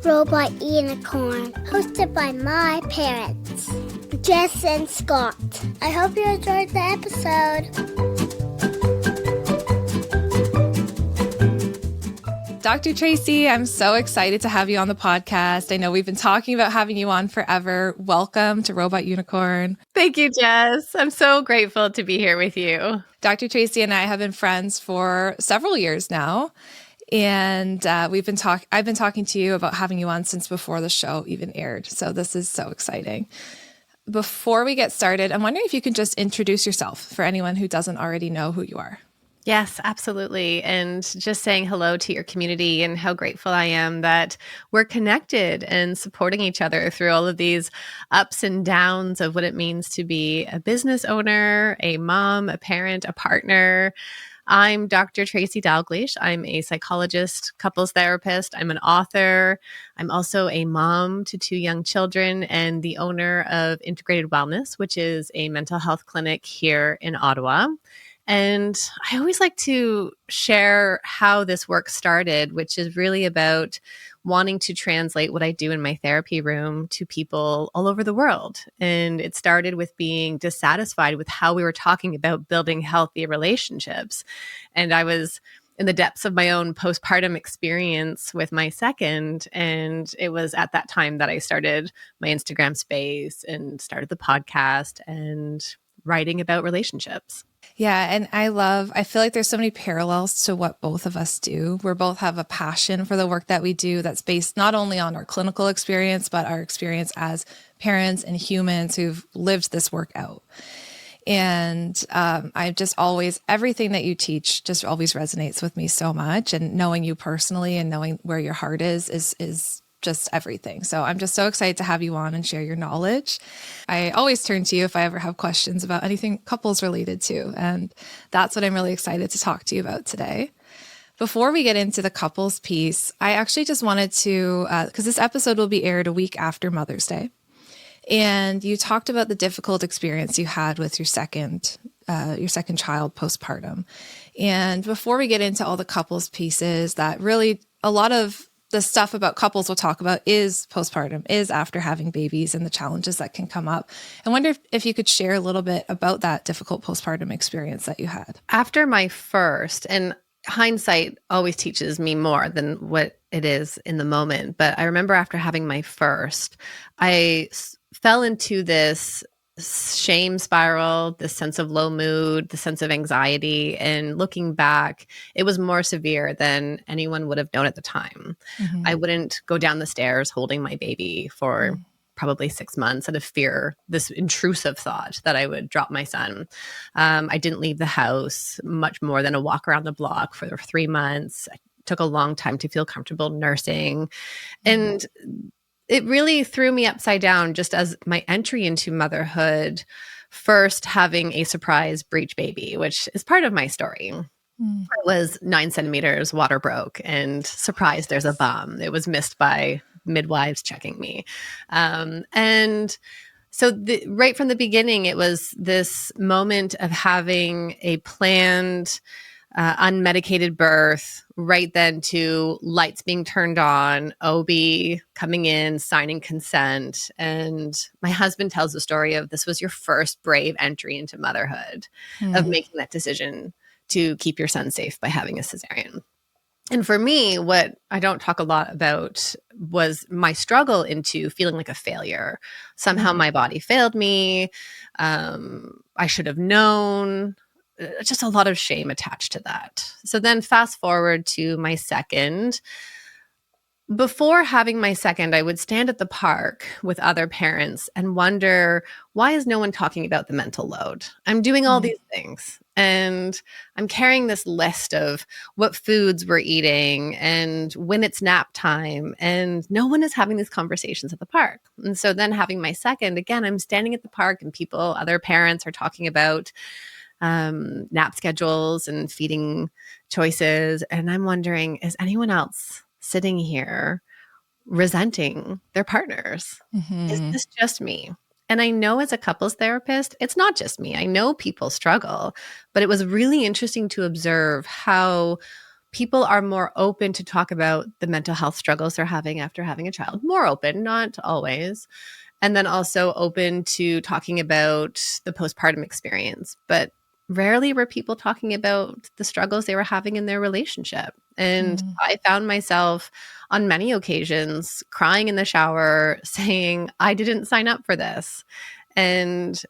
Robot Unicorn, hosted by my parents, Jess and Scott. I hope you enjoyed the episode. Dr. Tracy, I'm so excited to have you on the podcast. I know we've been talking about having you on forever. Welcome to Robot Unicorn. Thank you, Jess. I'm so grateful to be here with you. Dr. Tracy and I have been friends for several years now. And I've been talking to you about having you on since before the show even aired. So this is so exciting. Before we get started, I'm wondering if you can just introduce yourself for anyone who doesn't already know who you are. Yes, absolutely. And just saying hello to your community and how grateful I am that we're connected and supporting each other through all of these ups and downs of what it means to be a business owner, a mom, a parent, a partner. I'm Dr. Tracy Dalgleish. I'm a psychologist, couples therapist. I'm an author. I'm also a mom to 2 young children and the owner of Integrated Wellness, which is a mental health clinic here in Ottawa. And I always like to share how this work started, which is really about wanting to translate what I do in my therapy room to people all over the world. And it started with being dissatisfied with how we were talking about building healthy relationships. And I was in the depths of my own postpartum experience with my second. And it was at that time that I started my Instagram space and started the podcast and writing about relationships. Yeah. And I feel like there's so many parallels to what both of us do. We both have a passion for the work that we do that's based not only on our clinical experience, but our experience as parents and humans who've lived this work out. And I've just always, everything that you teach just always resonates with me so much. And knowing you personally and knowing where your heart is just everything. So I'm just so excited to have you on and share your knowledge. I always turn to you if I ever have questions about anything couples related to. And that's what I'm really excited to talk to you about today. Before we get into the couples piece, I actually just wanted to, because this episode will be aired a week after Mother's Day. And you talked about the difficult experience you had with your second child postpartum. And before we get into all the couples pieces, that really a lot of the stuff about couples we'll talk about is postpartum, is after having babies and the challenges that can come up. I wonder if you could share a little bit about that difficult postpartum experience that you had. After my first, and hindsight always teaches me more than what it is in the moment, but I remember after having my first, I fell into this shame spiral, this sense of low mood, the sense of anxiety. And looking back, it was more severe than anyone would have known at the time. Mm-hmm. I wouldn't go down the stairs holding my baby for probably 6 months out of fear, this intrusive thought that I would drop my son. I didn't leave the house much more than a walk around the block for 3 months. It took a long time to feel comfortable nursing. And it really threw me upside down just as my entry into motherhood, first having a surprise breech baby, which is part of my story. I was 9 centimeters, water broke, and surprised there's a bum. It was missed by midwives checking me. And so right from the beginning, it was this moment of having a planned unmedicated birth, right then to lights being turned on, OB coming in, signing consent. And my husband tells the story of this was your first brave entry into motherhood, of making that decision to keep your son safe by having a cesarean. And for me, what I don't talk a lot about was my struggle into feeling like a failure. Somehow my body failed me. I should have known. Just a lot of shame attached to that. So then fast forward to my second. Before having my second, I would stand at the park with other parents and wonder, why is no one talking about the mental load? I'm doing all these things. And I'm carrying this list of what foods we're eating and when it's nap time. And no one is having these conversations at the park. And so then having my second, again, I'm standing at the park and other parents are talking about nap schedules and feeding choices. And I'm wondering, is anyone else sitting here resenting their partners? Is this just me? And I know as a couples therapist, it's not just me. I know people struggle, but it was really interesting to observe how people are more open to talk about the mental health struggles they're having after having a child. More open, not always. And then also open to talking about the postpartum experience. But rarely were people talking about the struggles they were having in their relationship. And I found myself on many occasions crying in the shower saying, I didn't sign up for this. And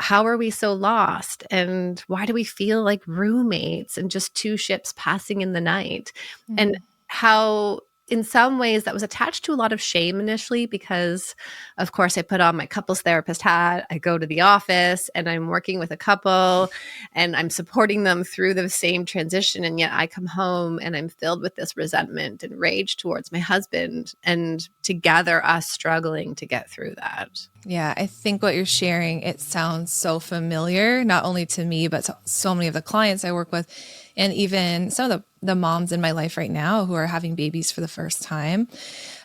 how are we so lost? And why do we feel like roommates and just two ships passing in the night? And how in some ways that was attached to a lot of shame initially because, of course, I put on my couples therapist hat. I go to the office and I'm working with a couple and I'm supporting them through the same transition. And yet I come home and I'm filled with this resentment and rage towards my husband, and together us struggling to get through that. Yeah, I think what you're sharing, it sounds so familiar, not only to me, but to so many of the clients I work with, and even some of the moms in my life right now who are having babies for the first time.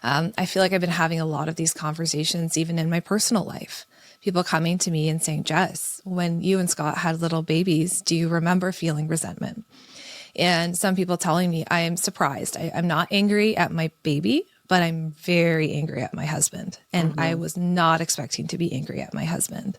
I feel like I've been having a lot of these conversations, even in my personal life. People coming to me and saying, Jess, when you and Scott had little babies, do you remember feeling resentment? And some people telling me, I am surprised. I'm not angry at my baby, but I'm very angry at my husband. And I was not expecting to be angry at my husband.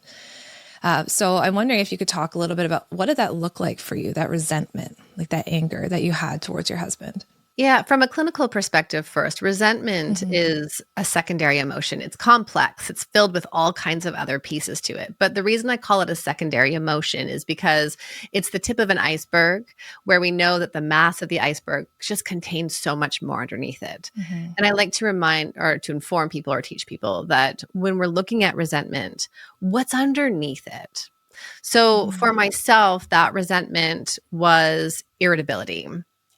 So I'm wondering if you could talk a little bit about what did that look like for you, that resentment, like that anger that you had towards your husband? Yeah, from a clinical perspective first, resentment is a secondary emotion. It's complex. It's filled with all kinds of other pieces to it. But the reason I call it a secondary emotion is because it's the tip of an iceberg where we know that the mass of the iceberg just contains so much more underneath it. And I like to remind or to inform people or teach people that when we're looking at resentment, what's underneath it? So for myself, that resentment was irritability.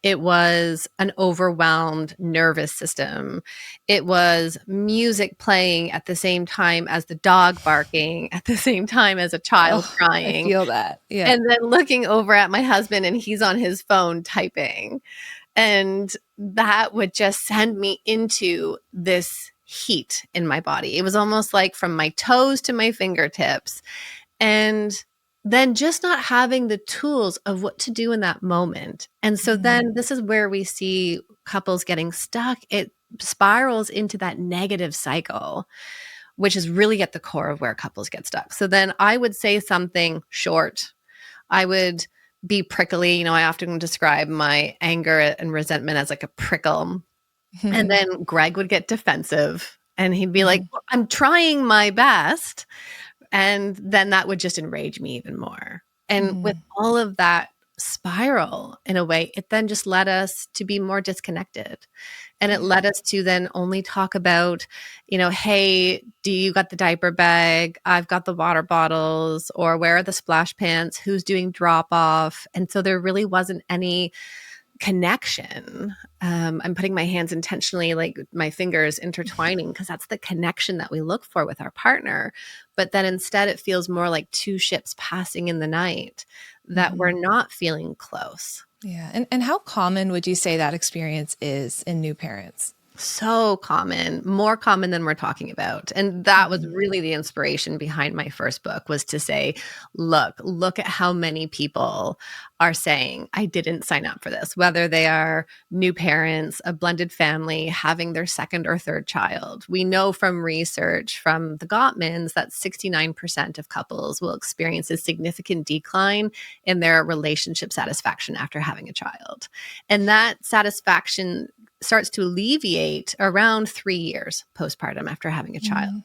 It was an overwhelmed nervous system. It was music playing at the same time as the dog barking, at the same time as a child crying. I feel that. Yeah. And then looking over at my husband and he's on his phone typing. And that would just send me into this heat in my body. It was almost like from my toes to my fingertips. And then just not having the tools of what to do in that moment. And so then this is where we see couples getting stuck. It spirals into that negative cycle, which is really at the core of where couples get stuck. So then I would say something short. I would be prickly. You know, I often describe my anger and resentment as like a prickle. And then Greg would get defensive and he'd be like, well, I'm trying my best. And then that would just enrage me even more. And with all of that spiral, in a way, it then just led us to be more disconnected. And it led us to then only talk about, you know, hey, do you got the diaper bag? I've got the water bottles. Or where are the splash pants? Who's doing drop off? And so there really wasn't any connection. I'm putting my hands intentionally, like my fingers intertwining, because that's the connection that we look for with our partner. But then instead it feels more like two ships passing in the night, that we're not feeling close. Yeah. And how common would you say that experience is in new parents? So common, more common than we're talking about. And that was really the inspiration behind my first book, was to say, look at how many people are saying, I didn't sign up for this, whether they are new parents, a blended family, having their second or third child. We know from research from the Gottmans that 69% of couples will experience a significant decline in their relationship satisfaction after having a child. And that satisfaction starts to alleviate around 3 years postpartum after having a child.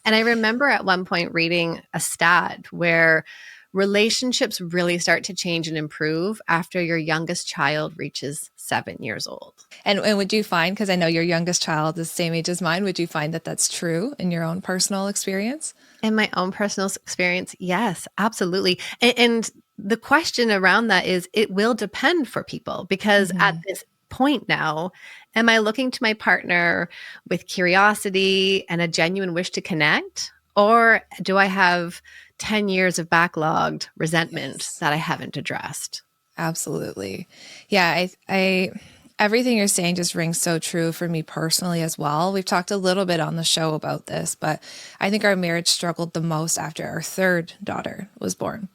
And I remember at one point reading a stat where relationships really start to change and improve after your youngest child reaches 7 years old. And would you find, because I know your youngest child is the same age as mine, would you find that that's true in your own personal experience? In my own personal experience, yes, absolutely. And the question around that is, it will depend for people, because at this point now, am I looking to my partner with curiosity and a genuine wish to connect? Or do I have 10 years of backlogged resentment that I haven't addressed? Absolutely. Yeah. I everything you're saying just rings so true for me personally as well. We've talked a little bit on the show about this, but I think our marriage struggled the most after our third daughter was born.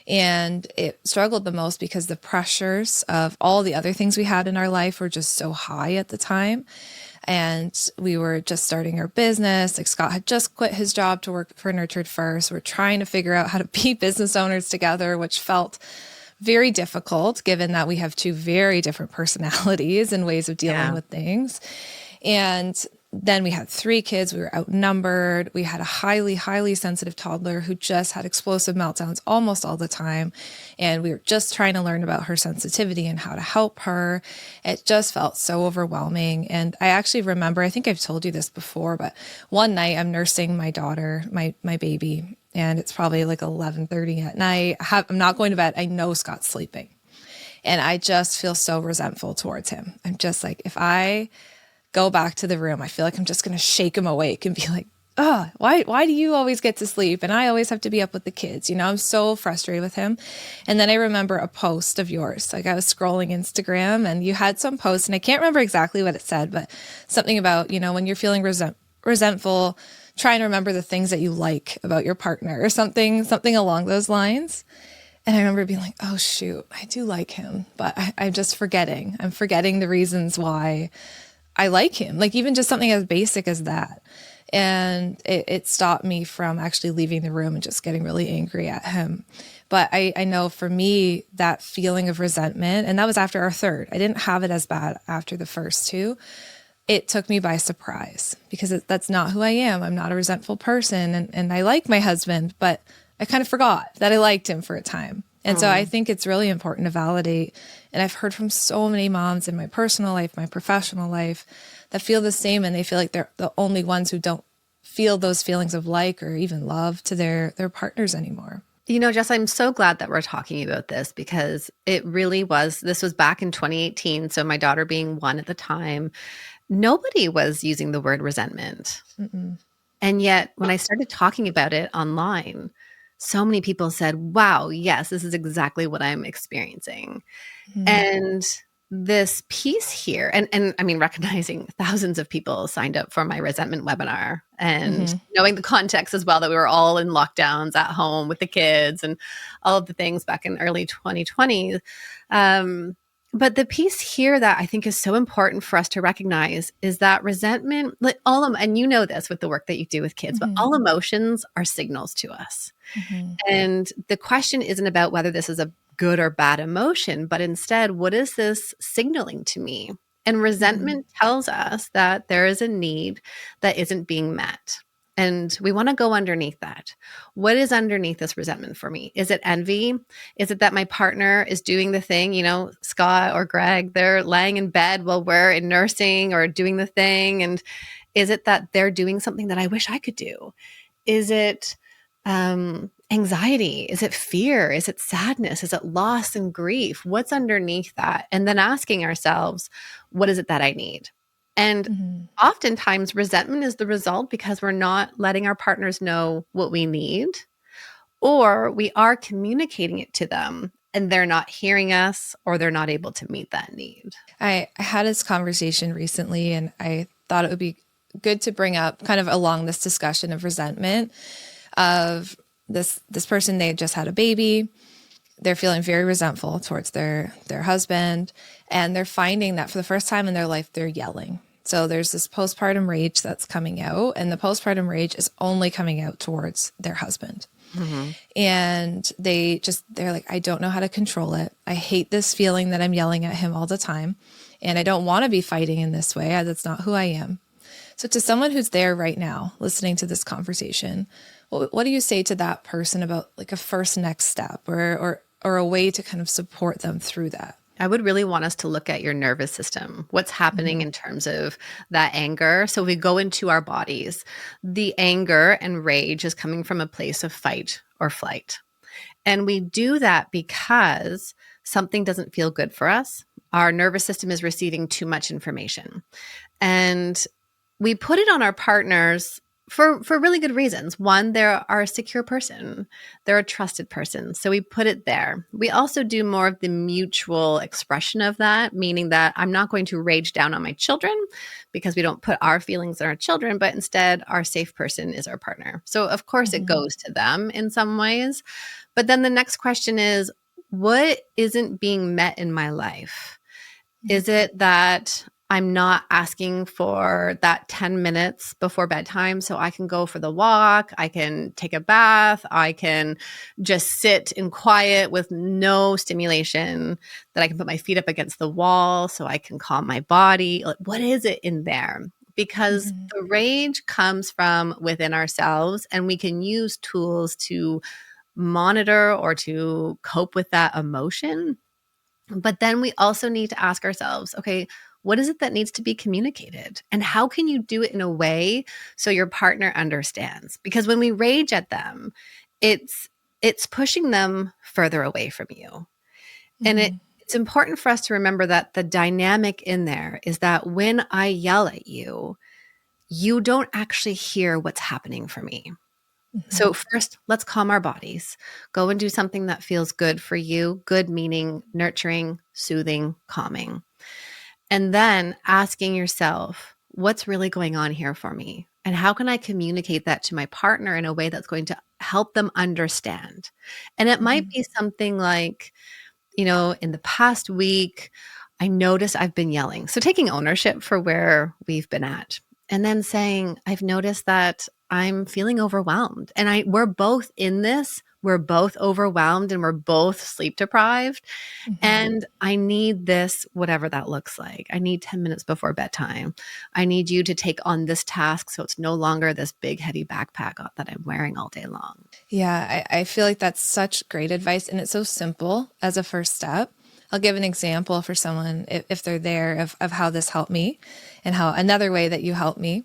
And it struggled the most because the pressures of all the other things we had in our life were just so high at the time. And we were just starting our business. Like Scott had just quit his job to work for Nurtured First. We're trying to figure out how to be business owners together, which felt very difficult given that we have two very different personalities and ways of dealing with things. And then we had 3 kids. We were outnumbered. We had a highly, highly sensitive toddler who just had explosive meltdowns almost all the time. And we were just trying to learn about her sensitivity and how to help her. It just felt so overwhelming. And I actually remember, I think I've told you this before, but one night I'm nursing my daughter, my baby, and it's probably like 11:30 at night. I'm not going to bed. I know Scott's sleeping. And I just feel so resentful towards him. I'm just like, if I go back to the room, I feel like I'm just going to shake him awake and be like, oh, why do you always get to sleep? And I always have to be up with the kids. You know, I'm so frustrated with him. And then I remember a post of yours. Like I was scrolling Instagram and you had some post and I can't remember exactly what it said, but something about, you know, when you're feeling resentful, try and remember the things that you like about your partner or something along those lines. And I remember being like, oh, shoot, I do like him, but I'm just forgetting. I'm forgetting the reasons why I like him, like even just something as basic as that. And it stopped me from actually leaving the room and just getting really angry at him. But I know for me, that feeling of resentment, and that was after our third, I didn't have it as bad after the first 2. It took me by surprise because that's not who I am. I'm not a resentful person. And I like my husband, but I kind of forgot that I liked him for a time. And so I think it's really important to validate. And I've heard from so many moms in my personal life, my professional life, that feel the same. And they feel like they're the only ones who don't feel those feelings of like or even love to their partners anymore. You know, Jess, I'm so glad that we're talking about this because it really was, this was back in 2018. So my daughter being 1 at the time, nobody was using the word resentment. Mm-mm. And yet when I started talking about it online, so many people said, wow, yes, this is exactly what I'm experiencing. Mm-hmm. And this piece here, and I mean, recognizing thousands of people signed up for my resentment webinar and knowing the context as well, that we were all in lockdowns at home with the kids and all of the things back in early 2020. But the piece here that I think is so important for us to recognize is that resentment, like and you know this with the work that you do with kids, but all emotions are signals to us. And the question isn't about whether this is a good or bad emotion, but instead, what is this signaling to me? And resentment tells us that there is a need that isn't being met. And we want to go underneath that. What is underneath this resentment for me? Is it envy? Is it that my partner is doing the thing, you know, Scott or Greg, they're laying in bed while we're in nursing or doing the thing? And is it that they're doing something that I wish I could do? Is it anxiety? Is it fear? Is it sadness? Is it loss and grief? What's underneath that? And then asking ourselves, what is it that I need? And oftentimes resentment is the result because we're not letting our partners know what we need, or we are communicating it to them and they're not hearing us or they're not able to meet that need. I had this conversation recently and I thought it would be good to bring up kind of along this discussion of resentment of this person. They had just had a baby. They're feeling very resentful towards their husband, and they're finding that for the first time in their life, they're yelling. So there's this postpartum rage that's coming out, and the postpartum rage is only coming out towards their husband. And they're like, I don't know how to control it. I hate this feeling that I'm yelling at him all the time. And I don't want to be fighting in this way. That's not who I am. So to someone who's there right now, listening to this conversation, what do you say to that person about like a first next step or a way to kind of support them through that? I would really want us to look at your nervous system, what's happening in terms of that anger. So we go into our bodies. The anger and rage is coming from a place of fight or flight. And we do that because something doesn't feel good for us. Our nervous system is receiving too much information. And we put it on our partners for really good reasons. One, they're a secure person. They're a trusted person. So we put it there. We also do more of the mutual expression of that, meaning that I'm not going to rage down on my children because we don't put our feelings on our children, but instead our safe person is our partner. So of course it goes to them in some ways. But then the next question is, what isn't being met in my life? Is it that I'm not asking for that 10 minutes before bedtime so I can go for the walk, I can take a bath, I can just sit in quiet with no stimulation, that I can put my feet up against the wall so I can calm my body? Like, what is it in there? Because the rage comes from within ourselves, and we can use tools to monitor or to cope with that emotion. But then we also need to ask ourselves, okay, what is it that needs to be communicated? And how can you do it in a way so your partner understands? Because when we rage at them, it's pushing them further away from you. And it's important for us to remember that the dynamic in there is that when I yell at you, you don't actually hear what's happening for me. So first, let's calm our bodies. Go and do something that feels good for you. Good meaning nurturing, soothing, calming. And then asking yourself, what's really going on here for me? And how can I communicate that to my partner in a way that's going to help them understand? And it might be something like, in the past week, I noticed I've been yelling. So taking ownership for where we've been at. And then saying, I've noticed that I'm feeling overwhelmed. And we're both in this. We're both overwhelmed and we're both sleep deprived. And I need this, whatever that looks like. I need 10 minutes before bedtime. I need you to take on this task so it's no longer this big, heavy backpack that I'm wearing all day long. Yeah, I feel like that's such great advice. And it's so simple as a first step. I'll give an example for someone if they're there of how this helped me and how another way that you helped me.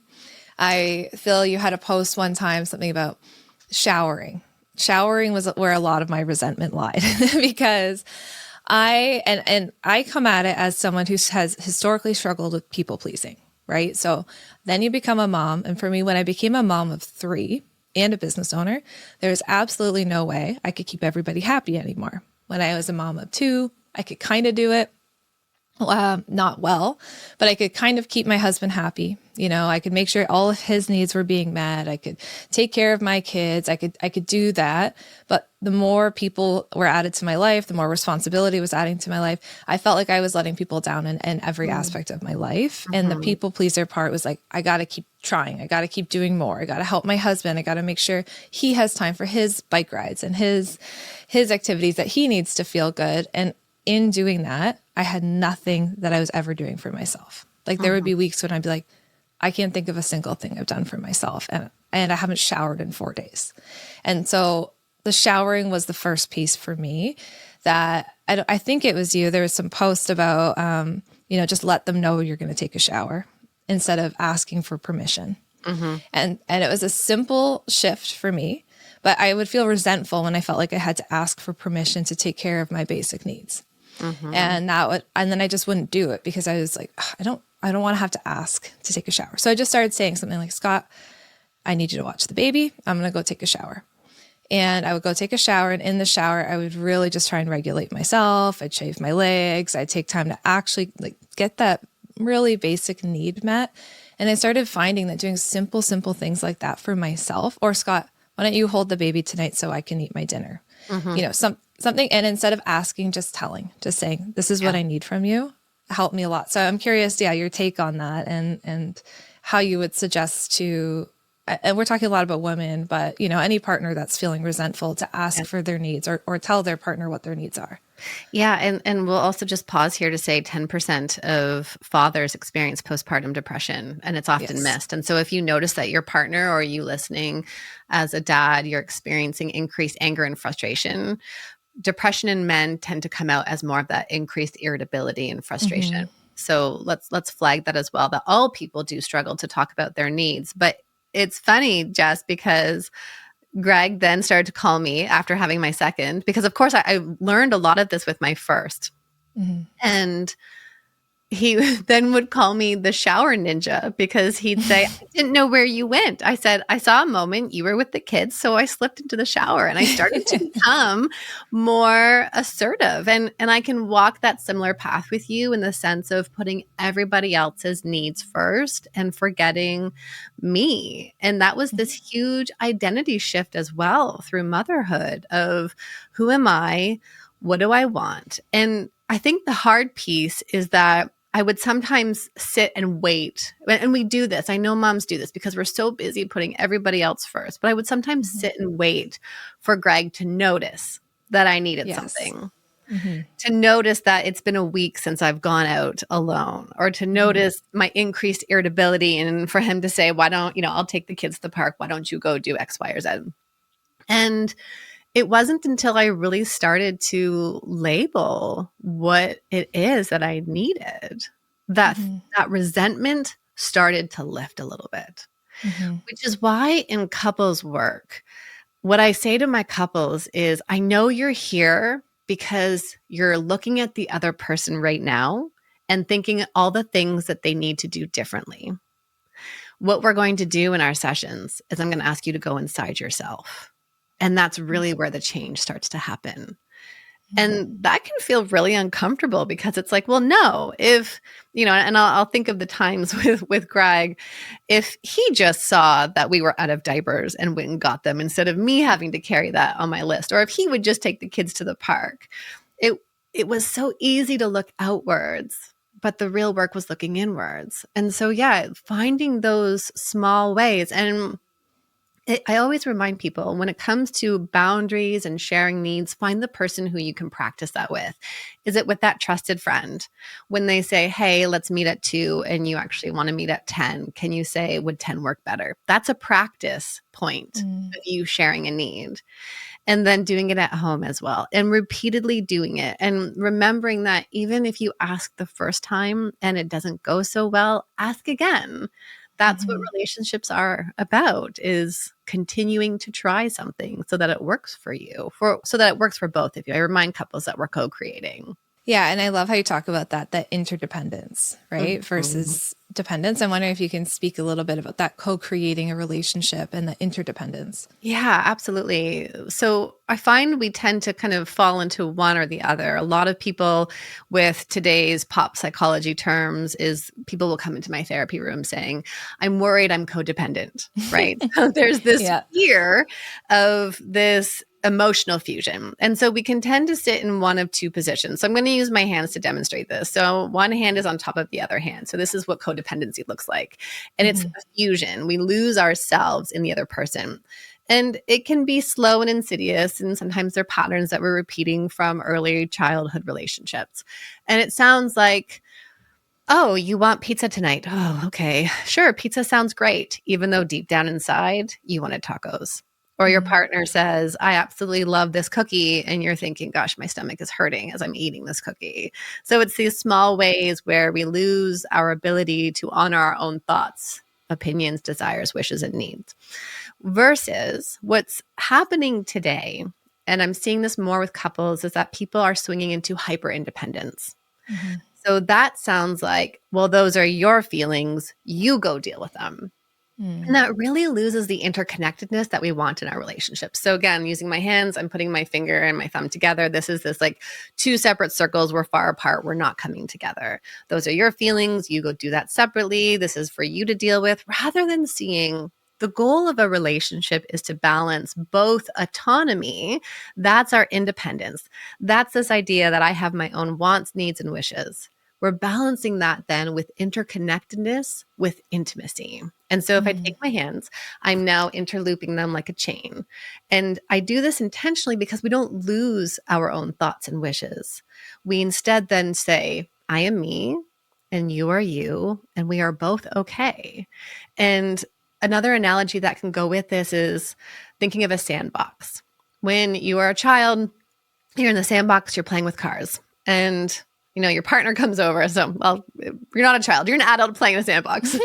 I feel you had a post one time, something about showering. Showering was where a lot of my resentment lied because I come at it as someone who has historically struggled with people pleasing, right? So then you become a mom. And for me, when I became a mom of 3 and a business owner, there's absolutely no way I could keep everybody happy anymore. When I was a mom of 2, I could kind of do it, not well, but I could kind of keep my husband happy. I could make sure all of his needs were being met. I could take care of my kids. I could do that. But the more people were added to my life, the more responsibility was adding to my life. I felt like I was letting people down in every aspect of my life. And the people pleaser part was like, I got to keep trying. I got to keep doing more. I got to help my husband. I got to make sure he has time for his bike rides and his activities that he needs to feel good. And in doing that, I had nothing that I was ever doing for myself. Like there would be weeks when I'd be like, I can't think of a single thing I've done for myself. And I haven't showered in 4 days. And so the showering was the first piece for me that I think it was you. There was some post about, just let them know you're going to take a shower instead of asking for permission. And it was a simple shift for me, but I would feel resentful when I felt like I had to ask for permission to take care of my basic needs. And then I just wouldn't do it because I was like, I don't want to have to ask to take a shower. So I just started saying something like, Scott, I need you to watch the baby. I'm going to go take a shower. And I would go take a shower. And in the shower, I would really just try and regulate myself. I'd shave my legs. I'd take time to actually get that really basic need met. And I started finding that doing simple things like that for myself, or Scott, why don't you hold the baby tonight so I can eat my dinner? Something. And instead of asking, just saying, this is what I need from you, helped me a lot. So I'm curious, your take on that and how you would suggest to, and we're talking a lot about women, but any partner that's feeling resentful to ask for their needs or tell their partner what their needs are. Yeah. And we'll also just pause here to say 10% of fathers experience postpartum depression, and it's often missed. And so if you notice that your partner or you listening as a dad, you're experiencing increased anger and frustration, depression in men tend to come out as more of that increased irritability and frustration. So let's flag that as well, that all people do struggle to talk about their needs. But it's funny, Jess, because Greg then started to call me after having my second, because of course I learned a lot of this with my first. And he then would call me the shower ninja because he'd say, I didn't know where you went. I said, I saw a moment you were with the kids, so I slipped into the shower, and I started to become more assertive. And I can walk that similar path with you in the sense of putting everybody else's needs first and forgetting me. And that was this huge identity shift as well through motherhood of who am I? What do I want? And I think the hard piece is that I would sometimes sit and wait. And we do this. I know moms do this because we're so busy putting everybody else first. But I would sometimes sit and wait for Greg to notice that I needed something. To notice that it's been a week since I've gone out alone, or to notice my increased irritability, and for him to say, why don't, I'll take the kids to the park. Why don't you go do X, Y, or Z? And it wasn't until I really started to label what it is that I needed that that resentment started to lift a little bit, which is why in couples work, what I say to my couples is, I know you're here because you're looking at the other person right now and thinking all the things that they need to do differently. What we're going to do in our sessions is I'm going to ask you to go inside yourself. And that's really where the change starts to happen. And that can feel really uncomfortable because it's like, well, no, if, and I'll think of the times with Greg, if he just saw that we were out of diapers and went and got them instead of me having to carry that on my list, or if he would just take the kids to the park, it was so easy to look outwards, but the real work was looking inwards. And so, finding those small ways. And I always remind people when it comes to boundaries and sharing needs, find the person who you can practice that with. Is it with that trusted friend? When they say, hey, let's meet at 2 and you actually want to meet at 10, can you say, would 10 work better? That's a practice point of you sharing a need. And then doing it at home as well, and repeatedly doing it, and remembering that even if you ask the first time and it doesn't go so well, ask again. That's what relationships are about, is continuing to try something so that it works for you, so that it works for both of you. I remind couples that we're co-creating. Yeah. And I love how you talk about that interdependence, right? Versus dependence. I'm wondering if you can speak a little bit about that co-creating a relationship and the interdependence. Yeah, absolutely. So I find we tend to kind of fall into one or the other. A lot of people with today's pop psychology terms is people will come into my therapy room saying, I'm worried I'm codependent, right? So there's this fear of this emotional fusion. And so we can tend to sit in one of two positions. So I'm going to use my hands to demonstrate this. So one hand is on top of the other hand. So this is what codependency looks like. And it's a fusion. We lose ourselves in the other person. And it can be slow and insidious. And sometimes they're patterns that we're repeating from early childhood relationships. And it sounds like, oh, you want pizza tonight? Oh, okay. Sure. Pizza sounds great. Even though deep down inside, you wanted tacos. Or your partner says, I absolutely love this cookie. And you're thinking, gosh, my stomach is hurting as I'm eating this cookie. So it's these small ways where we lose our ability to honor our own thoughts, opinions, desires, wishes, and needs. Versus what's happening today, and I'm seeing this more with couples, is that people are swinging into hyper independence. So that sounds like, well, those are your feelings. You go deal with them. And that really loses the interconnectedness that we want in our relationships. So again, using my hands, I'm putting my finger and my thumb together. This is this like two separate circles. We're far apart. We're not coming together. Those are your feelings. You go do that separately. This is for you to deal with, rather than seeing the goal of a relationship is to balance both autonomy. That's our independence. That's this idea that I have my own wants, needs, and wishes. We're balancing that then with interconnectedness, with intimacy. And so if I take my hands, I'm now interlooping them like a chain. And I do this intentionally because we don't lose our own thoughts and wishes. We instead then say, I am me and you are you, and we are both okay. And another analogy that can go with this is thinking of a sandbox. When you are a child, you're in the sandbox, you're playing with cars. And your partner comes over. So, well, you're not a child. You're an adult playing in a sandbox.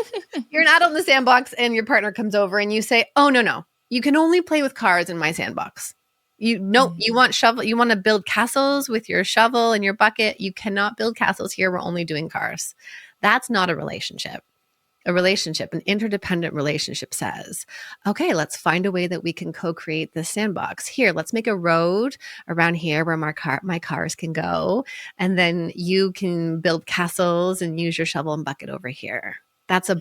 You're an adult in the sandbox and your partner comes over and you say, oh, no. You can only play with cars in my sandbox. You want shovel, you want to build castles with your shovel and your bucket. You cannot build castles here. We're only doing cars. That's not a relationship. A relationship, an interdependent relationship says, okay, let's find a way that we can co-create this sandbox. Here, let's make a road around here where my cars can go. And then you can build castles and use your shovel and bucket over here. That's a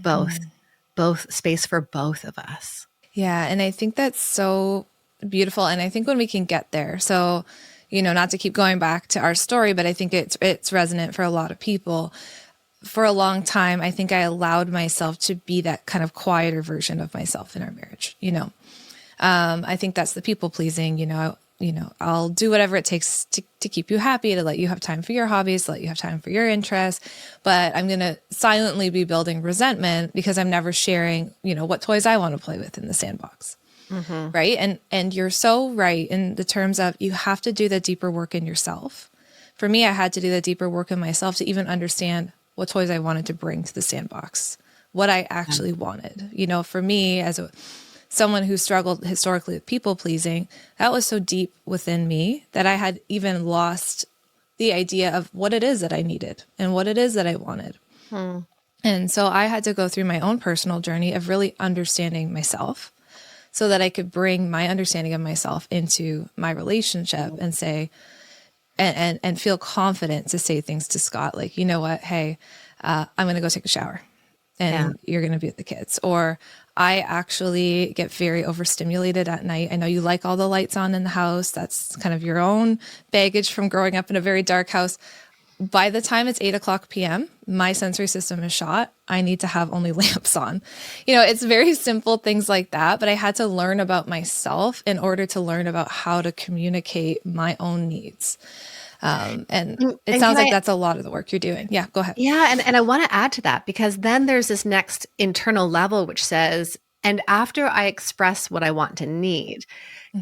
both space for both of us. Yeah. And I think that's so beautiful. And I think when we can get there, so, not to keep going back to our story, but I think it's resonant for a lot of people. For a long time, I think I allowed myself to be that kind of quieter version of myself in our marriage. I think that's the people pleasing, I'll do whatever it takes to keep you happy, to let you have time for your hobbies, to let you have time for your interests. But I'm going to silently be building resentment because I'm never sharing, what toys I want to play with in the sandbox. Mm-hmm. Right. And you're so right in the terms of you have to do the deeper work in yourself. For me, I had to do the deeper work in myself to even understand what toys I wanted to bring to the sandbox, what I actually wanted. For me, as someone who struggled historically with people pleasing, that was so deep within me that I had even lost the idea of what it is that I needed and what it is that I wanted. And so I had to go through my own personal journey of really understanding myself so that I could bring my understanding of myself into my relationship and say, and feel confident to say things to Scott, like, you know what, hey, I'm going to go take a shower and you're going to be with the kids. Or I actually get very overstimulated at night. I know you like all the lights on in the house. That's kind of your own baggage from growing up in a very dark house. By the time it's 8:00 p.m., my sensory system is shot. I need to have only lamps on. It's very simple things like that, but I had to learn about myself in order to learn about how to communicate my own needs. And it sounds like that's a lot of the work you're doing. Yeah, go ahead. Yeah. And I want to add to that because then there's this next internal level, which says, and after I express what I want to need,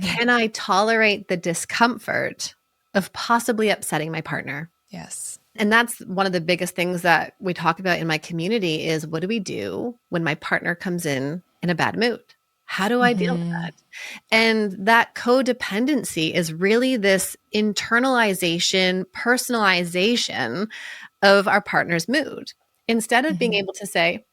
can I tolerate the discomfort of possibly upsetting my partner? Yes. And that's one of the biggest things that we talk about in my community is what do we do when my partner comes in a bad mood? How do I deal with that? And that codependency is really this internalization, personalization of our partner's mood. Instead of being able to say,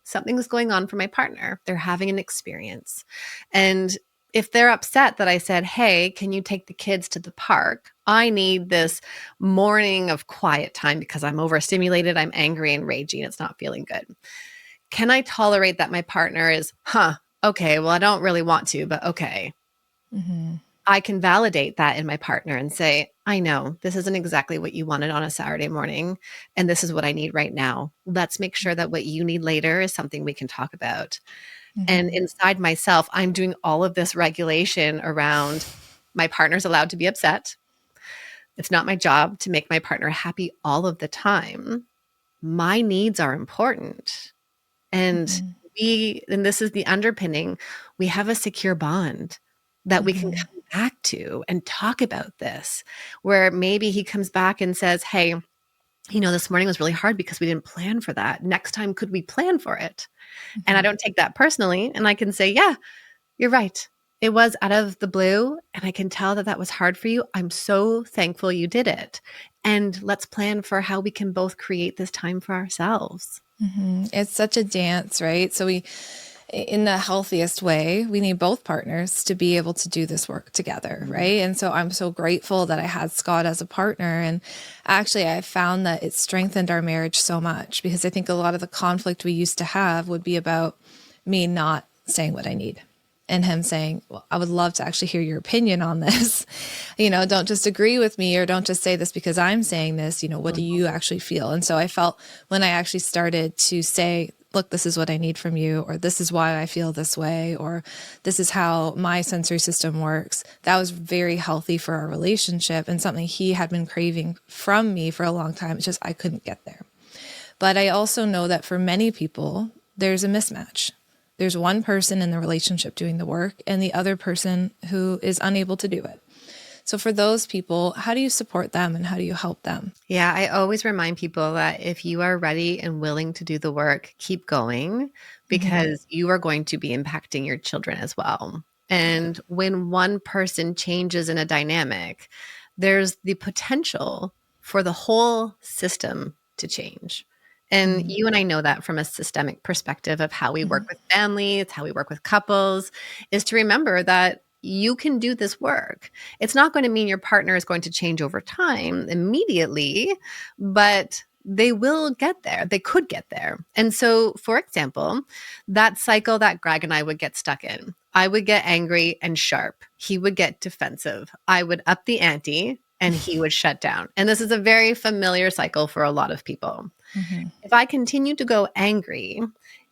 something's going on for my partner. They're having an experience. And if they're upset that I said, hey, can you take the kids to the park? I need this morning of quiet time because I'm overstimulated, I'm angry and raging, it's not feeling good. Can I tolerate that my partner is, okay, well, I don't really want to, but okay. I can validate that in my partner and say, I know this isn't exactly what you wanted on a Saturday morning, and this is what I need right now. Let's make sure that what you need later is something we can talk about. And inside myself, I'm doing all of this regulation around my partner's allowed to be upset. It's not my job to make my partner happy all of the time. My needs are important. And and this is the underpinning, we have a secure bond that we can come back to and talk about this, where maybe he comes back and says, hey, this morning was really hard because we didn't plan for that. Next time, could we plan for it? And I don't take that personally. And I can say, yeah, you're right. It was out of the blue. And I can tell that that was hard for you. I'm so thankful you did it. And let's plan for how we can both create this time for ourselves. It's such a dance, right? So in the healthiest way, we need both partners to be able to do this work together, right? And so I'm so grateful that I had Scott as a partner. And actually, I found that it strengthened our marriage so much because I think a lot of the conflict we used to have would be about me not saying what I need and him saying, well, I would love to actually hear your opinion on this. Don't just agree with me or don't just say this because I'm saying this, what do you actually feel? And so I felt when I actually started to say, look, this is what I need from you, or this is why I feel this way, or this is how my sensory system works, that was very healthy for our relationship and something he had been craving from me for a long time. It's just I couldn't get there. But I also know that for many people, there's a mismatch. There's one person in the relationship doing the work and the other person who is unable to do it. So for those people, how do you support them and how do you help them? Yeah, I always remind people that if you are ready and willing to do the work, keep going because you are going to be impacting your children as well. And when one person changes in a dynamic, there's the potential for the whole system to change. And you and I know that from a systemic perspective of how we work with families, how we work with couples, is to remember that you can do this work. It's not going to mean your partner is going to change over time immediately, but they will get there. They could get there. And so, for example, that cycle that Greg and I would get stuck in, I would get angry and sharp. He would get defensive. I would up the ante and he would shut down. And this is a very familiar cycle for a lot of people. If I continue to go angry,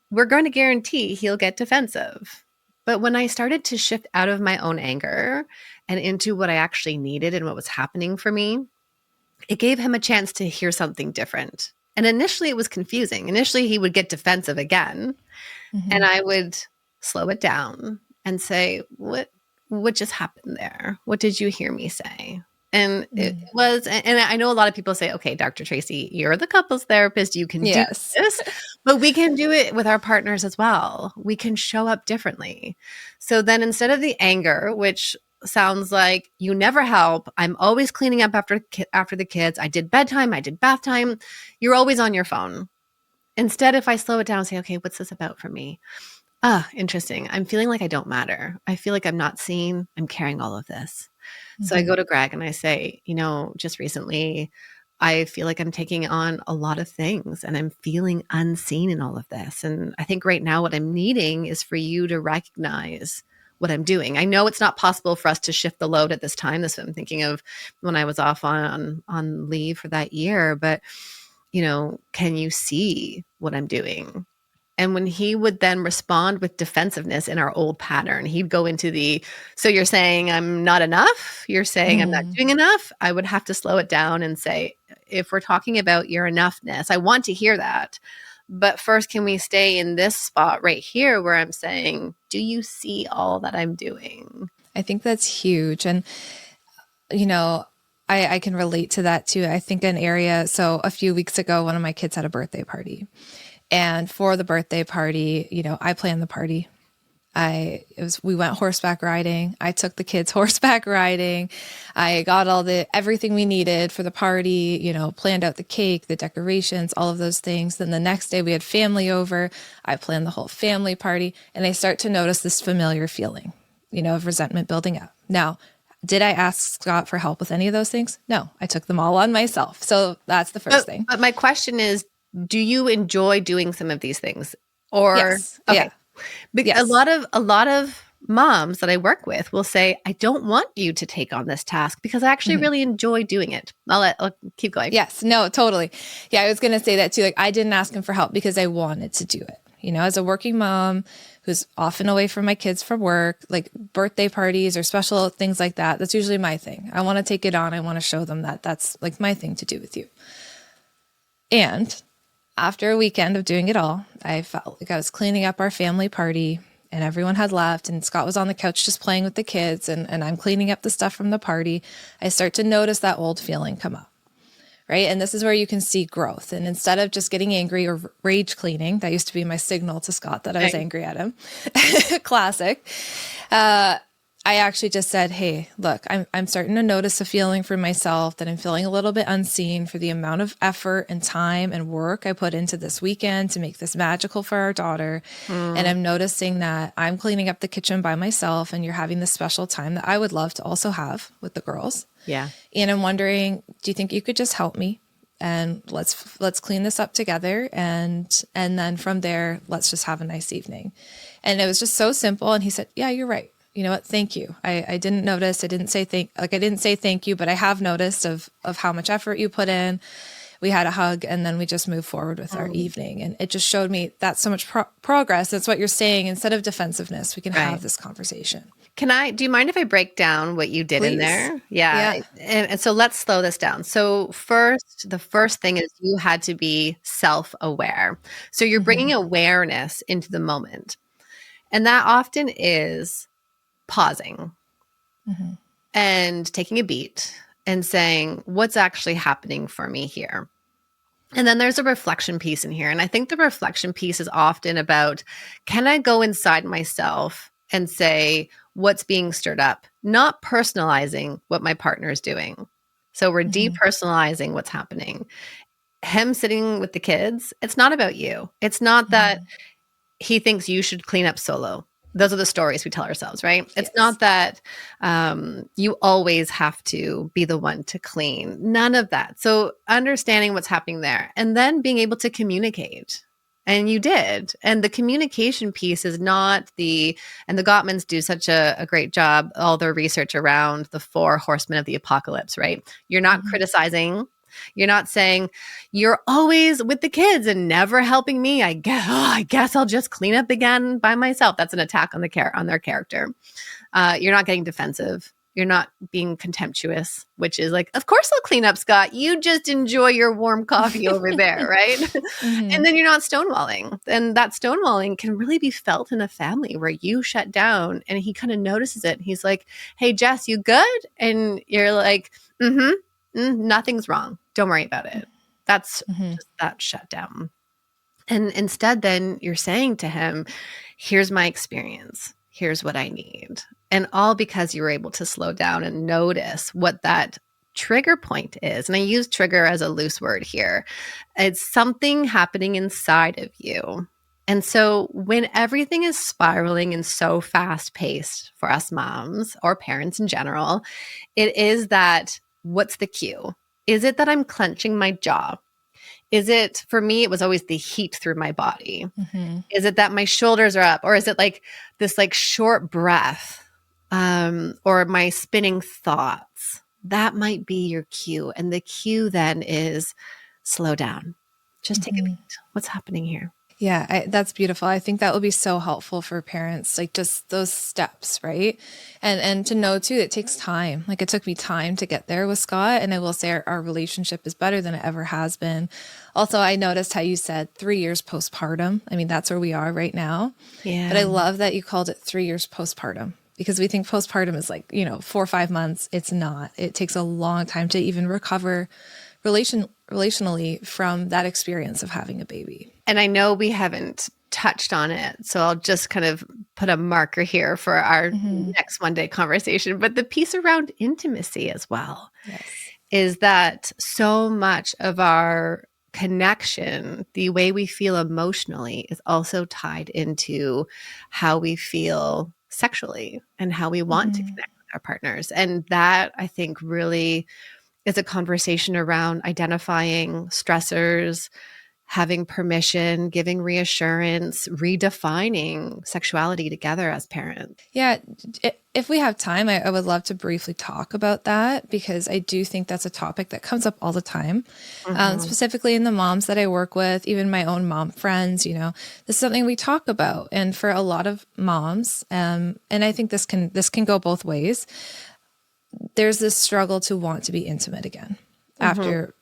we're going to guarantee he'll get defensive. But when I started to shift out of my own anger and into what I actually needed and what was happening for me, it gave him a chance to hear something different. And initially it was confusing. Initially he would get defensive again and I would slow it down and say, what just happened there? What did you hear me say? And it was, and I know a lot of people say, okay, Dr. Tracy, you're the couples therapist. You can do this, but we can do it with our partners as well. We can show up differently. So then instead of the anger, which sounds like you never help, I'm always cleaning up after the kids. I did bedtime. I did bath time. You're always on your phone. Instead, if I slow it down and say, okay, what's this about for me? Interesting. I'm feeling like I don't matter. I feel like I'm not seen. I'm carrying all of this. So I go to Greg and I say, just recently, I feel like I'm taking on a lot of things and I'm feeling unseen in all of this. And I think right now what I'm needing is for you to recognize what I'm doing. I know it's not possible for us to shift the load at this time. This is what I'm thinking of when I was off on leave for that year. But, can you see what I'm doing? And when he would then respond with defensiveness in our old pattern, he'd go into so you're saying I'm not enough? You're saying I'm not doing enough? I would have to slow it down and say, if we're talking about your enoughness, I want to hear that. But first, can we stay in this spot right here where I'm saying, do you see all that I'm doing? I think that's huge. And, I can relate to that too. I think an area, so a few weeks ago, one of my kids had a birthday party. And for the birthday party, I planned the party. We went horseback riding. I took the kids horseback riding. I got everything we needed for the party, planned out the cake, the decorations, all of those things. Then the next day we had family over. I planned the whole family party and I start to notice this familiar feeling, of resentment building up. Now, did I ask Scott for help with any of those things? No, I took them all on myself. So that's the first thing. But my question is, do you enjoy doing some of these things? Or yes. Okay. Yeah. Because a lot of moms that I work with will say, I don't want you to take on this task because I actually really enjoy doing it. I'll keep going. Yes, no, totally. Yeah, I was going to say that too. Like I didn't ask him for help because I wanted to do it. As a working mom who's often away from my kids from work, like birthday parties or special things like that, that's usually my thing. I want to take it on. I want to show them that that's like my thing to do with you. And after a weekend of doing it all, I felt like I was cleaning up our family party and everyone had left and Scott was on the couch just playing with the kids and I'm cleaning up the stuff from the party. I start to notice that old feeling come up, right? And this is where you can see growth. And instead of just getting angry or rage cleaning, that used to be my signal to Scott that I was angry at him. Classic. I actually just said, hey, look, I'm starting to notice a feeling for myself that I'm feeling a little bit unseen for the amount of effort and time and work I put into this weekend to make this magical for our daughter. And I'm noticing that I'm cleaning up the kitchen by myself and you're having this special time that I would love to also have with the girls. Yeah. And I'm wondering, do you think you could just help me? And let's clean this up together. And then from there, let's just have a nice evening. And it was just so simple. And he said, yeah, you're right. You know what? Thank you. I didn't notice. I didn't say thank you, but I have noticed of how much effort you put in. We had a hug and then we just moved forward with our evening. And it just showed me that's so much progress. That's what you're saying. Instead of defensive,ness, we can have this conversation. Do you mind if I break down what you did in there? Yeah. And so let's slow this down. So the first thing is you had to be self-aware. So you're bringing awareness into the moment. And that often is pausing and taking a beat and saying, what's actually happening for me here? And then there's a reflection piece in here. And I think the reflection piece is often about, can I go inside myself and say, what's being stirred up, not personalizing what my partner is doing. So we're depersonalizing what's happening. Him sitting with the kids, it's not about you. It's not that he thinks you should clean up solo. Those are the stories we tell ourselves, right? It's not that you always have to be the one to clean. None of that. So understanding what's happening there and then being able to communicate. And you did. And the communication piece is not and the Gottmans do such a great job, all their research around the 4 horsemen of the apocalypse, right? You're not criticizing. You're not saying you're always with the kids and never helping me. I guess I'll just clean up again by myself. That's an attack on their character. You're not getting defensive. You're not being contemptuous, which is like, of course I'll clean up, Scott. You just enjoy your warm coffee over there, right? And then you're not stonewalling. And that stonewalling can really be felt in a family where you shut down and he kind of notices it. He's like, hey, Jess, you good? And you're like, nothing's wrong. Don't worry about it. That's just that shutdown. And instead, then you're saying to him, here's my experience. Here's what I need. And all because you were able to slow down and notice what that trigger point is. And I use trigger as a loose word here. It's something happening inside of you. And so when everything is spiraling and so fast paced for us moms or parents in general, it is that what's the cue? Is it that I'm clenching my jaw? Is it, for me, it was always the heat through my body. Is it that my shoulders are up? Or is it like this like short breath or my spinning thoughts? That might be your cue. And the cue then is slow down. Just take a beat. What's happening here? Yeah, that's beautiful. I think that will be so helpful for parents, like just those steps, right? And to know too, it takes time. Like it took me time to get there with Scott. And I will say our relationship is better than it ever has been. Also, I noticed how you said 3 years postpartum. I mean, that's where we are right now. Yeah. But I love that you called it 3 years postpartum because we think postpartum is like, 4 or 5 months. It's not. It takes a long time to even recover relationally from that experience of having a baby. And I know we haven't touched on it, so I'll just kind of put a marker here for our next Monday conversation. But the piece around intimacy as well is that so much of our connection, the way we feel emotionally, is also tied into how we feel sexually and how we want to connect with our partners. And that, I think, really is a conversation around identifying stressors, having permission, giving reassurance, redefining sexuality together as parents. Yeah. If we have time, I would love to briefly talk about that because I do think that's a topic that comes up all the time, specifically in the moms that I work with, even my own mom friends, this is something we talk about. And for a lot of moms, and I think this can go both ways, there's this struggle to want to be intimate again after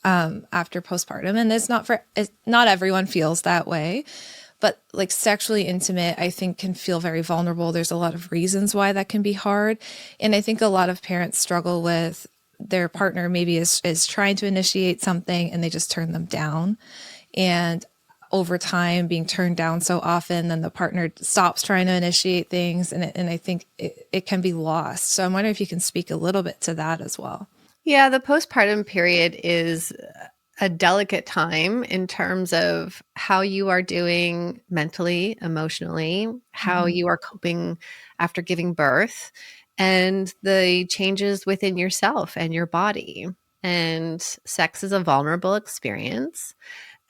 postpartum. And not everyone feels that way, but like sexually intimate, I think can feel very vulnerable. There's a lot of reasons why that can be hard. And I think a lot of parents struggle with their partner maybe is trying to initiate something and they just turn them down. And over time being turned down so often, then the partner stops trying to initiate things. And I think it can be lost. So I'm wondering if you can speak a little bit to that as well. Yeah, the postpartum period is a delicate time in terms of how you are doing mentally, emotionally, how you are coping after giving birth, and the changes within yourself and your body. And sex is a vulnerable experience.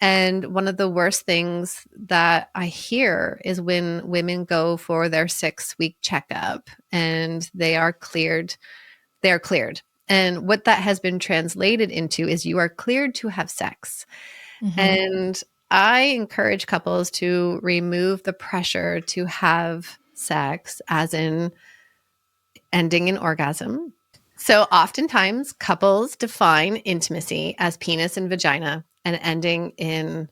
And one of the worst things that I hear is when women go for their 6-week checkup and they are cleared. And what that has been translated into is you are cleared to have sex. And I encourage couples to remove the pressure to have sex, as in ending in orgasm. So oftentimes couples define intimacy as penis and vagina and ending in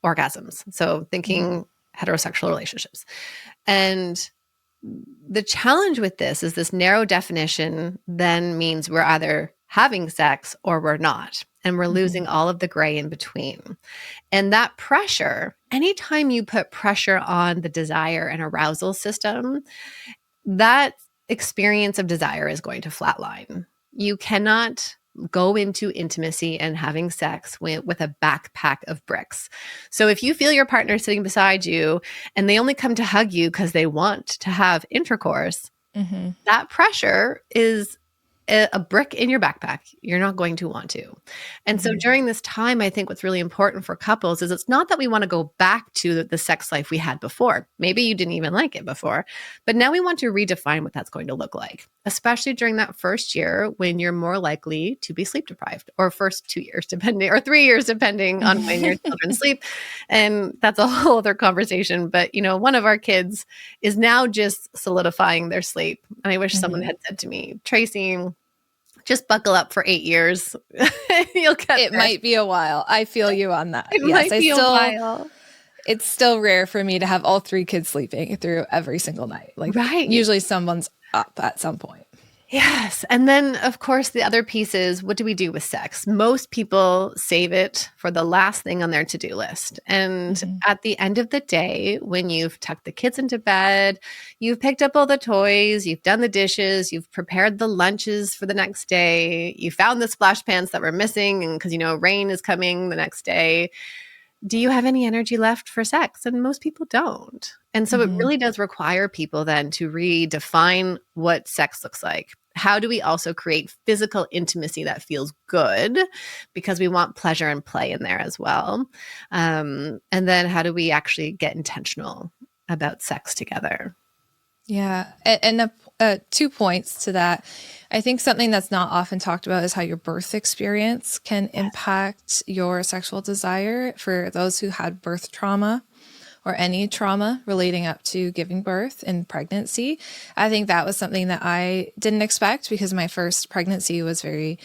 orgasms. So thinking heterosexual relationships. And the challenge with this narrow definition then means we're either having sex or we're not. And we're losing all of the gray in between. And that pressure, anytime you put pressure on the desire and arousal system, that experience of desire is going to flatline. You cannot go into intimacy and having sex with a backpack of bricks. So if you feel your partner sitting beside you and they only come to hug you because they want to have intercourse, that pressure is a brick in your backpack. You're not going to want to. And so during this time, I think what's really important for couples is it's not that we want to go back to the sex life we had before. Maybe you didn't even like it before, but now we want to redefine what that's going to look like, especially during that first year when you're more likely to be sleep deprived, or first 2 years, depending, or 3 years, depending on when your children sleep. And that's a whole other conversation. But, one of our kids is now just solidifying their sleep. And I wish someone had said to me, Tracy, just buckle up for 8 years. You'll get It there. might be a while. I feel you on that. It might be a while. It's still rare for me to have all 3 kids sleeping through every single night. Right. Usually someone's up at some point. Yes. And then, of course, the other piece is, what do we do with sex? Most people save it for the last thing on their to-do list. And at the end of the day, when you've tucked the kids into bed, you've picked up all the toys, you've done the dishes, you've prepared the lunches for the next day, you found the splash pans that were missing, and because, rain is coming the next day, do you have any energy left for sex? And most people don't. And so it really does require people then to redefine what sex looks like. How do we also create physical intimacy that feels good? Because we want pleasure and play in there as well. And then how do we actually get intentional about sex together? Yeah. And 2 points to that. I think something that's not often talked about is how your birth experience can impact your sexual desire. For those who had birth trauma or any trauma relating up to giving birth and pregnancy, I think that was something that I didn't expect, because my first pregnancy was very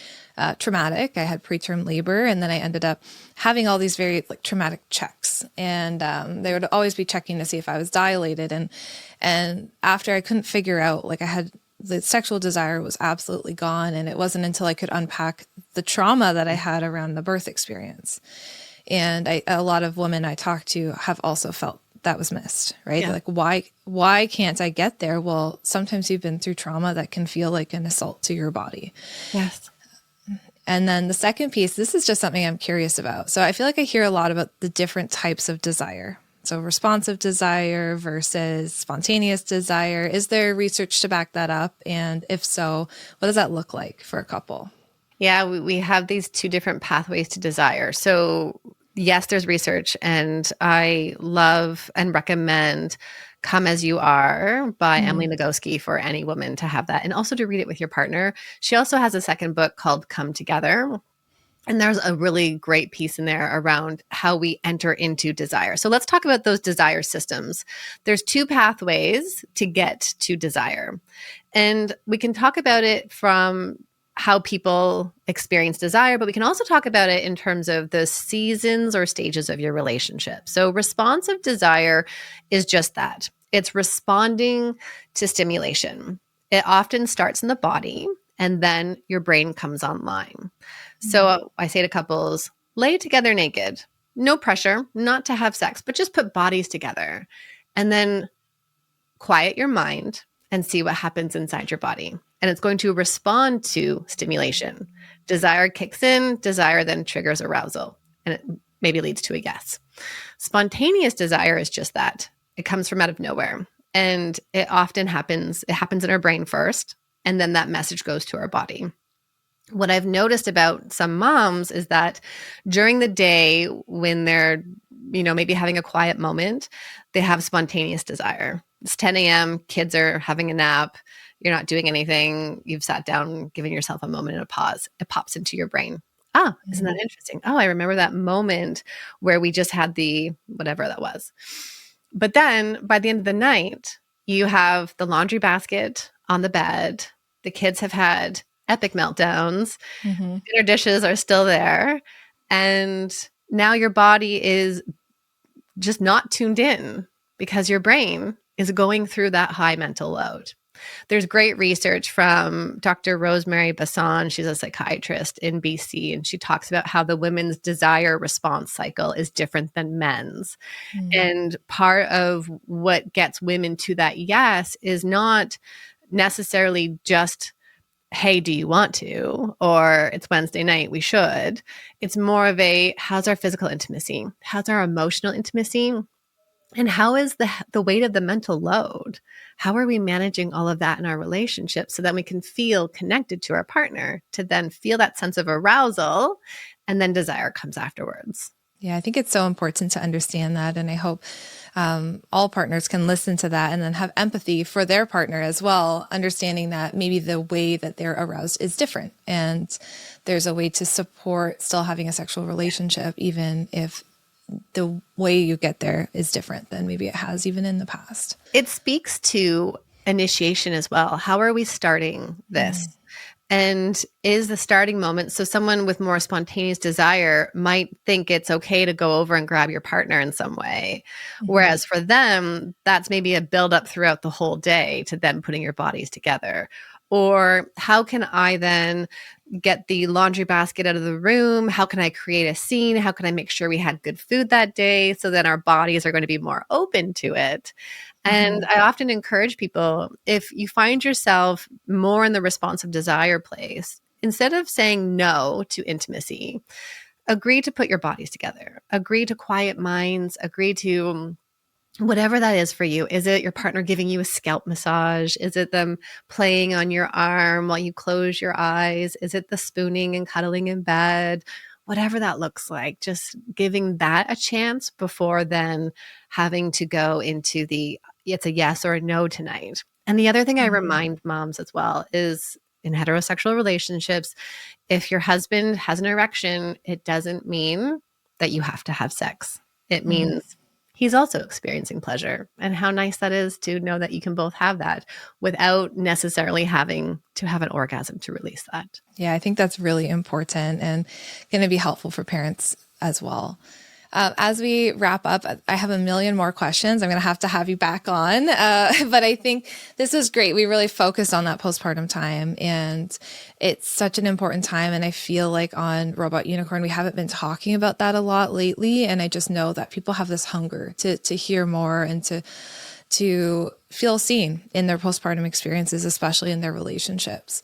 traumatic. I had preterm labor, and then I ended up having all these very traumatic checks, and they would always be checking to see if I was dilated. And after I couldn't figure out, I had the sexual desire was absolutely gone. And it wasn't until I could unpack the trauma that I had around the birth experience. And a lot of women I talked to have also felt that was missed, right? Yeah. Why can't I get there? Well, sometimes you've been through trauma that can feel like an assault to your body. Yes. And then the second piece, this is just something I'm curious about. So I feel like I hear a lot about the different types of desire. So responsive desire versus spontaneous desire. Is there research to back that up? And if so, what does that look like for a couple? Yeah, we have these 2 different pathways to desire. So yes, there's research, and I love and recommend Come As You Are by Emily Nagoski for any woman to have that, and also to read it with your partner. She also has a second book called Come Together. And there's a really great piece in there around how we enter into desire. So let's talk about those desire systems. There's 2 pathways to get to desire. And we can talk about it from how people experience desire, but we can also talk about it in terms of the seasons or stages of your relationship. So responsive desire is just that. It's responding to stimulation. It often starts in the body, and then your brain comes online. So I say to couples, lay together naked, no pressure, not to have sex, but just put bodies together, and then quiet your mind and see what happens inside your body. And it's going to respond to stimulation. Desire kicks in, desire then triggers arousal, and it maybe leads to a yes. Spontaneous desire is just that. It comes from out of nowhere. And it often happens in our brain first, and then that message goes to our body. What I've noticed about some moms is that during the day when they're, maybe having a quiet moment, they have spontaneous desire. It's 10 a.m., kids are having a nap, you're not doing anything, you've sat down, giving yourself a moment and a pause. It pops into your brain. Isn't that interesting? I remember that moment where we just had the whatever that was. But then by the end of the night, you have the laundry basket on the bed. The kids have had epic meltdowns. Dinner dishes are still there. And now your body is just not tuned in because your brain is going through that high mental load. There's great research from Dr. Rosemary Basson. She's a psychiatrist in BC, and she talks about how the women's desire response cycle is different than men's. And part of what gets women to that yes is not necessarily just, hey, do you want to? Or it's Wednesday night, we should. It's more of a, how's our physical intimacy? How's our emotional intimacy? And how is the weight of the mental load? How are we managing all of that in our relationship so that we can feel connected to our partner, to then feel that sense of arousal, and then desire comes afterwards? Yeah, I think it's so important to understand that. And I hope all partners can listen to that and then have empathy for their partner as well, understanding that maybe the way that they're aroused is different. And there's a way to support still having a sexual relationship, even if the way you get there is different than maybe it has even in the past. It speaks to initiation as well. How are we starting this? And is the starting moment, so someone with more spontaneous desire might think it's okay to go over and grab your partner in some way. Whereas for them, that's maybe a buildup throughout the whole day to then putting your bodies together. Or how can I then get the laundry basket out of the room? How can I create a scene? How can I make sure we had good food that day so that our bodies are going to be more open to it? And I often encourage people, if you find yourself more in the responsive desire place, instead of saying no to intimacy, agree to put your bodies together, agree to quiet minds, agree to whatever that is for you. Is it your partner giving you a scalp massage? Is it them playing on your arm while you close your eyes? Is it the spooning and cuddling in bed? Whatever that looks like, just giving that a chance before then having to go into the, it's a yes or a no tonight. And the other thing I remind moms as well is in heterosexual relationships, if your husband has an erection, it doesn't mean that you have to have sex. It means he's also experiencing pleasure, and how nice that is to know that you can both have that without necessarily having to have an orgasm to release that. Yeah, I think that's really important and going to be helpful for parents as well. As we wrap up, I have a million more questions. I'm going to have you back on. But I think this was great. We really focused on that postpartum time, and it's such an important time. And I feel like on Robot Unicorn, we haven't been talking about that a lot lately. And I just know that people have this hunger to hear more and to feel seen in their postpartum experiences, especially in their relationships.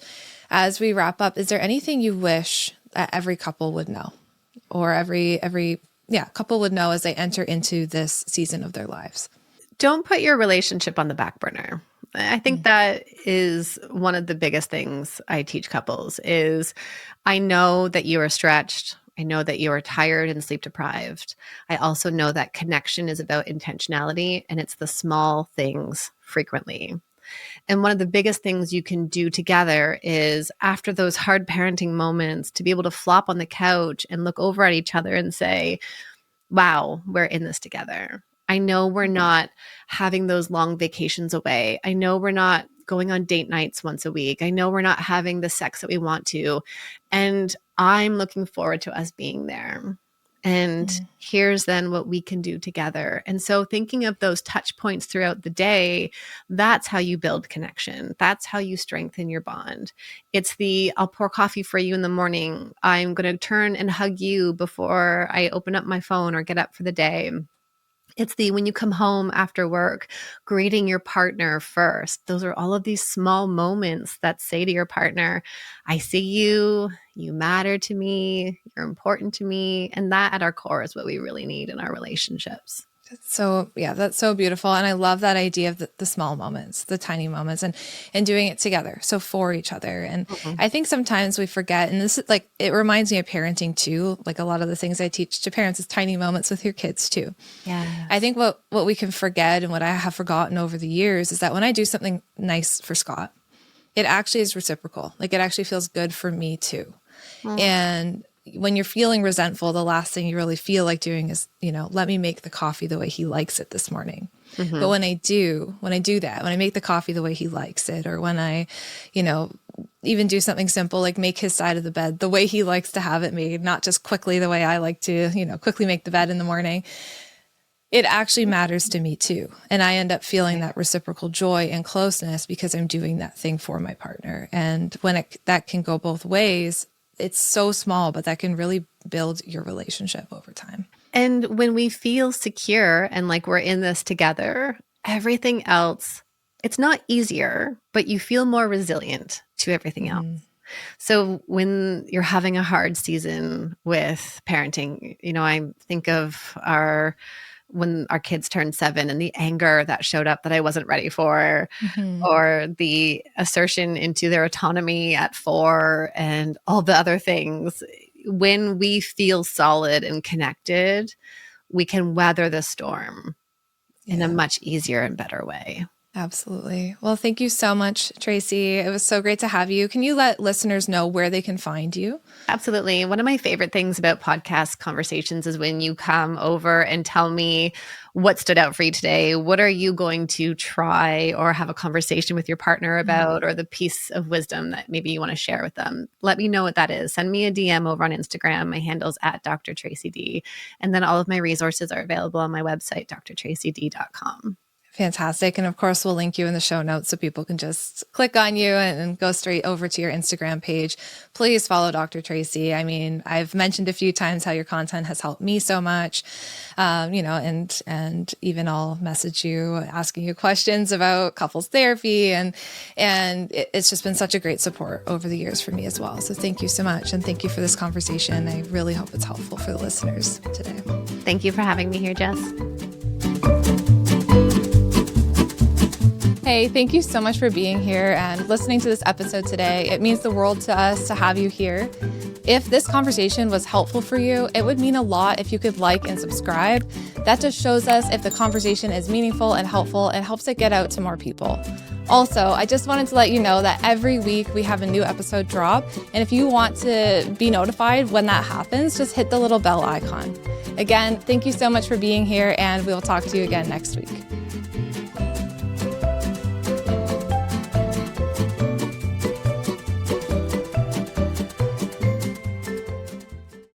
As we wrap up, is there anything you wish that every couple would know, or every couple would know as they enter into this season of their lives? Don't put your relationship on the back burner. I think that is one of the biggest things I teach couples is I know that you are stretched. I know that you are tired and sleep deprived. I also know that connection is about intentionality, and it's the small things frequently. And one of the biggest things you can do together is after those hard parenting moments to be able to flop on the couch and look over at each other and say, wow, we're in this together. I know we're not having those long vacations away. I know we're not going on date nights once a week. I know we're not having the sex that we want to. And I'm looking forward to us being there. And here's then what we can do together. And so thinking of those touch points throughout the day, that's how you build connection. That's how you strengthen your bond. It's the, I'll pour coffee for you in the morning. I'm going to turn and hug you before I open up my phone or get up for the day. It's the, when you come home after work, greeting your partner first. Those are all of these small moments that say to your partner, I see you, you matter to me, you're important to me. And that at our core is what we really need in our relationships. So yeah, that's so beautiful. And I love that idea of the small moments, the tiny moments, and doing it together. So for each other. And I think sometimes we forget, and this is like, it reminds me of parenting too. Like a lot of the things I teach to parents is tiny moments with your kids too. Yeah. I think what we can forget, and what I have forgotten over the years, is that when I do something nice for Scott, it actually is reciprocal. Like it actually feels good for me too. And when you're feeling resentful, the last thing you really feel like doing is, let me make the coffee the way he likes it this morning. But when I do that, when I make the coffee the way he likes it, or when I, even do something simple, like make his side of the bed the way he likes to have it made, not just quickly the way I like to, quickly make the bed in the morning. it actually matters to me too. And I end up feeling that reciprocal joy and closeness because I'm doing that thing for my partner. And when that can go both ways, it's so small, but that can really build your relationship over time. And when we feel secure and like we're in this together, everything else, it's not easier, but you feel more resilient to everything else. So when you're having a hard season with parenting, I think of when our kids turned 7 and the anger that showed up that I wasn't ready for, or the assertion into their autonomy at 4 and all the other things. When we feel solid and connected, we can weather the storm in a much easier and better way. Absolutely. Well, thank you so much, Tracy. It was so great to have you. Can you let listeners know where they can find you? Absolutely. One of my favorite things about podcast conversations is when you come over and tell me what stood out for you today. What are you going to try or have a conversation with your partner about, or the piece of wisdom that maybe you want to share with them? Let me know what that is. Send me a DM over on Instagram. My handle's at Dr. Tracy D. And then all of my resources are available on my website, drtracyd.com. Fantastic. And of course, we'll link you in the show notes so people can just click on you and go straight over to your Instagram page. Please follow Dr. Tracy. I mean, I've mentioned a few times how your content has helped me so much, and even I'll message you asking you questions about couples therapy. And it's just been such a great support over the years for me as well. So thank you so much. And thank you for this conversation. I really hope it's helpful for the listeners today. Thank you for having me here, Jess. Hey, thank you so much for being here and listening to this episode today. It means the world to us to have you here. If this conversation was helpful for you, it would mean a lot if you could like and subscribe. That just shows us if the conversation is meaningful and helpful and helps it get out to more people. Also, I just wanted to let you know that every week we have a new episode drop. And if you want to be notified when that happens, just hit the little bell icon. Again, thank you so much for being here, and we'll talk to you again next week.